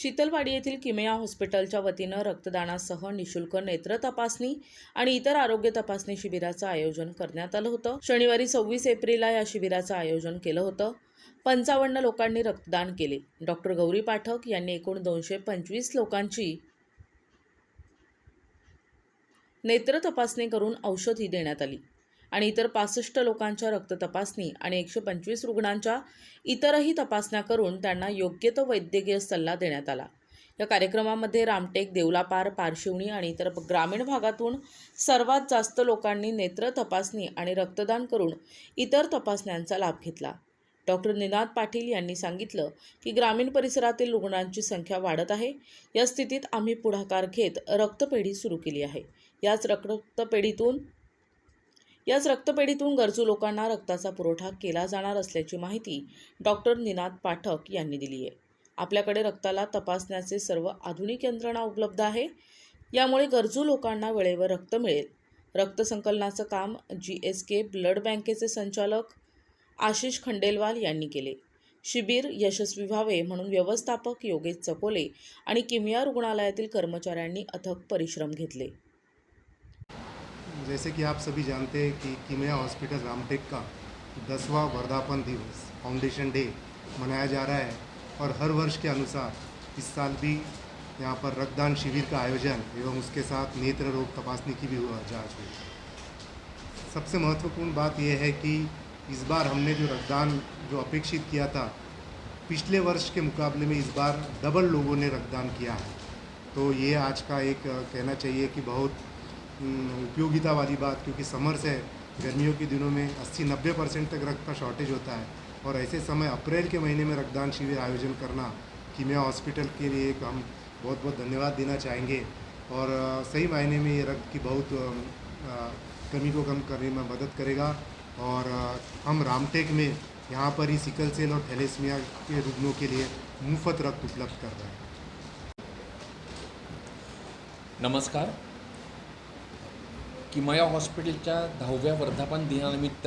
शीतलवाडी येथील किमया हॉस्पिटलच्या वतीनं रक्तदानासह निशुल्क नेत्र तपासणी आणि इतर आरोग्य तपासणी शिबिराचं आयोजन करण्यात आलं होतं। शनिवारी 26 एप्रिलला या शिबिराचं आयोजन केलं होतं। 55 लोकांनी रक्तदान केले। डॉक्टर गौरी पाठक यांनी एकूण 225 लोकांची नेत्र तपासणी करून औषधी देण्यात आली आणि इतर 65 लोकांच्या रक्त तपासणी आणि 125 रुग्णांच्या इतरही तपासण्या करून त्यांना योग्य तो वैद्यकीय सल्ला देण्यात आला। या कार्यक्रमामध्ये रामटेक, देवलापार, पारशिवनी आणि इतर ग्रामीण भागातून सर्वात जास्त लोकांनी नेत्र तपासणी आणि रक्तदान करून इतर तपासण्यांचा लाभ घेतला। डॉक्टर निनाद पाटील यांनी सांगितलं की ग्रामीण परिसरातील रुग्णांची संख्या वाढत आहे। या स्थितीत आम्ही पुढाकार घेत रक्तपेढी सुरू केली आहे। याच रक्तपेढीतून गरजू लोकांना रक्ताचा पुरवठा केला जाणार असल्याची माहिती डॉक्टर निनाद पाठक यांनी दिली आहे। आपल्याकडे रक्ताला तपासण्याचे सर्व आधुनिक यंत्रणा उपलब्ध आहे। यामुळे गरजू लोकांना वेळेवर रक्त मिळेल। रक्त संकलनाचं काम GSK ब्लड बँकेचे संचालक आशिष खंडेलवाल यांनी केले। शिबिर यशस्वी व्हावे म्हणून व्यवस्थापक योगेश चकोले आणि किमया रुग्णालयातील कर्मचाऱ्यांनी अथक परिश्रम घेतले। जैसे कि आप सभी जानते हैं कि किमया हॉस्पिटल रामटेक का 10वां वर्धापन दिवस फाउंडेशन डे मनाया जा रहा है और हर वर्ष के अनुसार इस साल भी यहाँ पर रक्तदान शिविर का आयोजन एवं उसके साथ नेत्र रोग तपासनी की भी जांच हुई। सबसे महत्वपूर्ण बात यह है कि इस बार हमने जो रक्तदान अपेक्षित किया था, पिछले वर्ष के मुकाबले में इस बार डबल लोगों ने रक्तदान किया है। तो ये आज का एक कहना चाहिए कि बहुत उपयोगिता वाली बात, क्योंकि समर से गर्मियों के दिनों में 80-90% तक रक्त का शॉर्टेज होता है और ऐसे समय अप्रैल के महीने में रक्तदान शिविर आयोजन करना किमया हॉस्पिटल के लिए एक हम बहुत बहुत धन्यवाद देना चाहेंगे और सही मायने में ये रक्त की बहुत कमी को कम करने में मदद करेगा। और हम रामटेक में यहाँ पर ही सिकल सेल और थैलेसीमिया के रुग्णों के लिए मुफ्त रक्त उपलब्ध कर रहे हैं। नमस्कार। किमया हॉस्पिटलच्या 10व्या वर्धापन दिनानिमित्त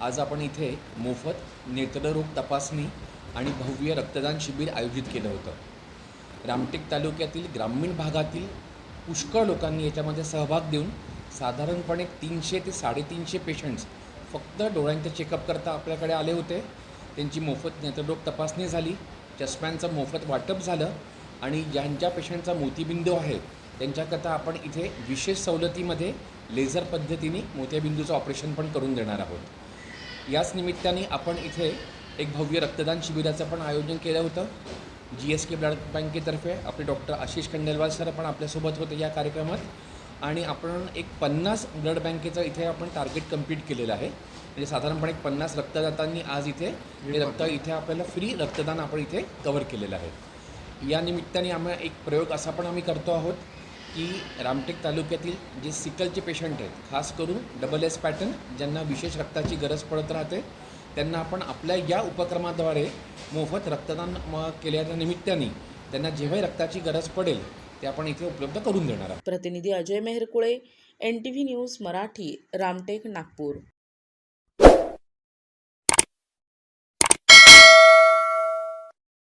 आज आपण इथे मोफत नेत्ररोग तपासणी आणि भव्य रक्तदान शिबिर आयोजित केलं होतं। रामटेक तालुक्यातील ग्रामीण भागातील पुष्कळ लोकांनी याच्यामध्ये सहभाग देऊन साधारणपणे 300 ते 350 पेशंट्स फक्त डोळ्यांचे चेकअप करता आपल्याकडे आले होते। त्यांची मोफत नेत्ररोग तपासणी झाली, चष्म्यांचं मोफत वाटप झालं आणि ज्यांच्या पेशंटचा मोतीबिंदू आहे त्यांच्याकरता आपण इथे विशेष सवलतीमध्ये लेझर पद्धतीने मोतीबिंदूचं ऑपरेशन पण करून देणार आहोत। याच निमित्ताने आपण इथे एक भव्य रक्तदान शिबिराचं पण आयोजन केलं होतं। GSK ब्लड बँकेतर्फे आपले डॉक्टर आशिष खंडेलवाल सर पण आपल्यासोबत होते या कार्यक्रमात आणि आपण एक 50 ब्लड बँकेचं इथे आपण टार्गेट कंप्लीट केलेलं आहे। म्हणजे साधारणपणे 50 रक्तदात्यांनी आज इथे हे रक्त इथे आपल्याला फ्री रक्तदान आपण इथे कव्हर केलेलं आहे। या निमित्ताने आम्ही एक प्रयोग असा पण आम्ही करतो आहोत की रामटेक तालुक्यातील जे सिकलचे पेशंट आहेत, खास करून SS पॅटर्न ज्यांना विशेष रक्ताची गरज पडत राहते, त्यांना आपण आपल्या या उपक्रमाद्वारे मोफत रक्तदान केल्याच्या निमित्ताने त्यांना जेव्हा रक्ताची गरज पडेल ते आपण इथे उपलब्ध करून देणार आहोत। प्रतिनिधी अजय मेहरकुळे, NTV न्यूज मराठी, रामटेक, नागपूर।